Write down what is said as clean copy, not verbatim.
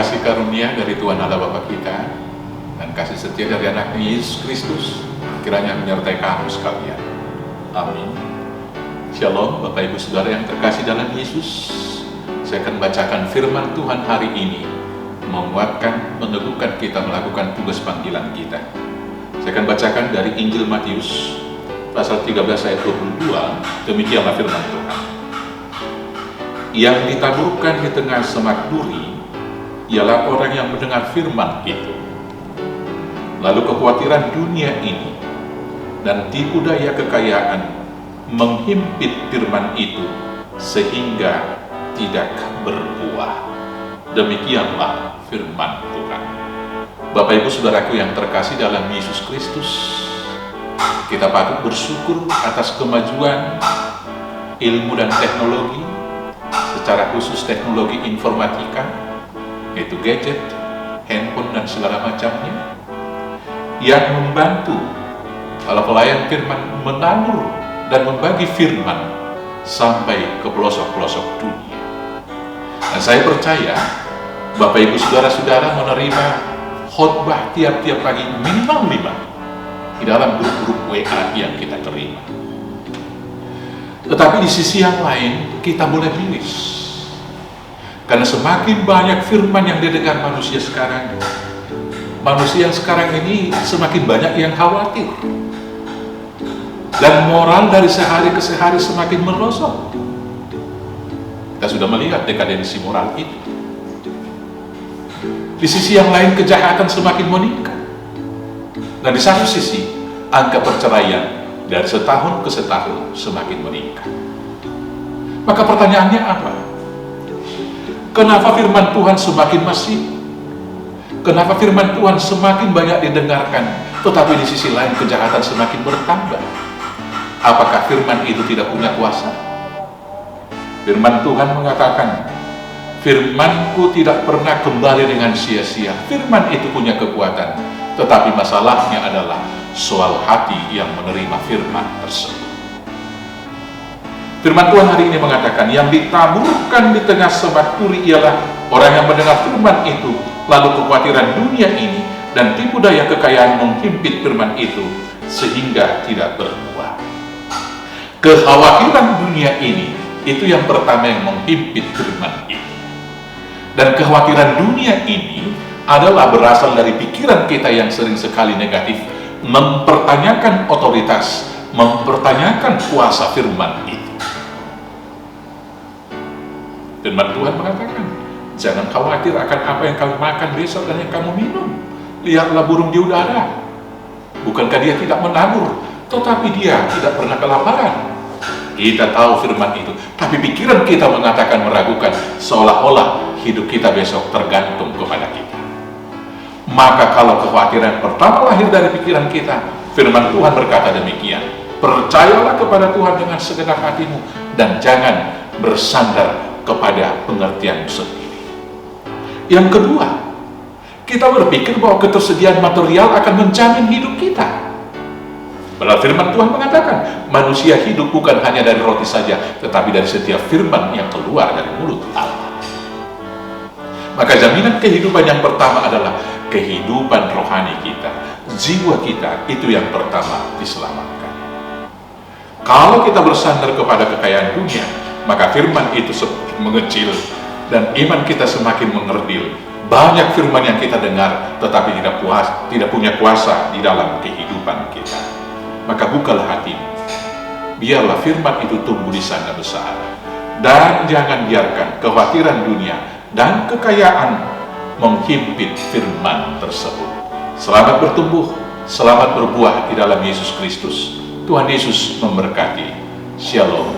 kasih karunia dari Tuhan Allah Bapa kita dan kasih setia dari anaknya Yesus Kristus kiranya menyertai kamu sekalian. Amin. Shalom Bapak Ibu Saudara yang terkasih dalam Yesus. Saya akan bacakan firman Tuhan hari ini, menguatkan, meneguhkan kita melakukan tugas panggilan kita. Saya akan bacakan dari Injil Matius pasal 13 ayat 22. Demikianlah firman Tuhan. Yang ditaburkan di tengah semak duri ialah orang yang mendengar firman itu, lalu kekhawatiran dunia ini dan tipu daya kekayaan menghimpit firman itu sehingga tidak berbuah. Demikianlah firman Tuhan. Bapak Ibu Saudaraku yang terkasih dalam Yesus Kristus, kita patut bersyukur atas kemajuan ilmu dan teknologi, secara khusus teknologi informatika, yaitu gadget, handphone dan segala macamnya, yang membantu para pelayan firman menabur dan membagi firman sampai ke pelosok-pelosok dunia. Dan saya percaya Bapak Ibu Saudara-saudara menerima khotbah tiap-tiap pagi minimal 5 di dalam grup-grup WA yang kita terima. Tetapi di sisi yang lain kita boleh miris, karena semakin banyak firman yang didengar manusia sekarang, manusia yang sekarang ini semakin banyak yang khawatir, dan moral dari sehari ke sehari semakin merosot. Kita sudah melihat dekadensi moral itu. Di sisi yang lain kejahatan semakin meningkat, dan di satu sisi angka perceraian dari setahun ke setahun semakin meningkat. Maka pertanyaannya apa? Kenapa firman Tuhan semakin masif? Kenapa firman Tuhan semakin banyak didengarkan, tetapi di sisi lain kejahatan semakin bertambah? Apakah firman itu tidak punya kuasa? Firman Tuhan mengatakan, firman-Ku tidak pernah kembali dengan sia-sia. Firman itu punya kekuatan, tetapi masalahnya adalah soal hati yang menerima firman tersebut. Firman Tuhan hari ini mengatakan, yang ditaburkan di tengah semak duri ialah orang yang mendengar firman itu, lalu kekhawatiran dunia ini dan tipu daya kekayaan menghimpit firman itu sehingga tidak berbuah. Kekhawatiran dunia ini itu yang pertama yang menghimpit firman itu. Dan kekhawatiran dunia ini adalah berasal dari pikiran kita yang sering sekali negatif, mempertanyakan otoritas, mempertanyakan kuasa firman itu. Firman Tuhan mengatakan, jangan khawatir akan apa yang kamu makan besok dan yang kamu minum. Lihatlah burung di udara. Bukankah dia tidak menabur, tetapi dia tidak pernah kelaparan. Kita tahu firman itu, tapi pikiran kita mengatakan meragukan, seolah-olah hidup kita besok tergantung kepada kita. Maka kalau kekhawatiran pertama lahir dari pikiran kita, firman Tuhan berkata demikian, percayalah kepada Tuhan dengan segenap hatimu dan jangan bersandar kepada pengertian sendiri. Yang kedua, kita berpikir bahwa ketersediaan material akan menjamin hidup kita. Padahal firman Tuhan mengatakan, manusia hidup bukan hanya dari roti saja, tetapi dari setiap firman yang keluar dari mulut Allah. Maka jaminan kehidupan yang pertama adalah kehidupan rohani kita, jiwa kita, itu yang pertama diselamatkan. Kalau kita bersandar kepada kekayaan dunia, maka firman itu semakin mengecil dan iman kita semakin mengerdil. Banyak firman yang kita dengar tetapi tidak punya kuasa di dalam kehidupan kita. Maka bukalah hatimu, biarlah firman itu tumbuh di sana besar, dan jangan biarkan kekhawatiran dunia dan kekayaan menghimpit firman tersebut. Selamat bertumbuh, selamat berbuah di dalam Yesus Kristus. Tuhan Yesus memberkati. Shalom.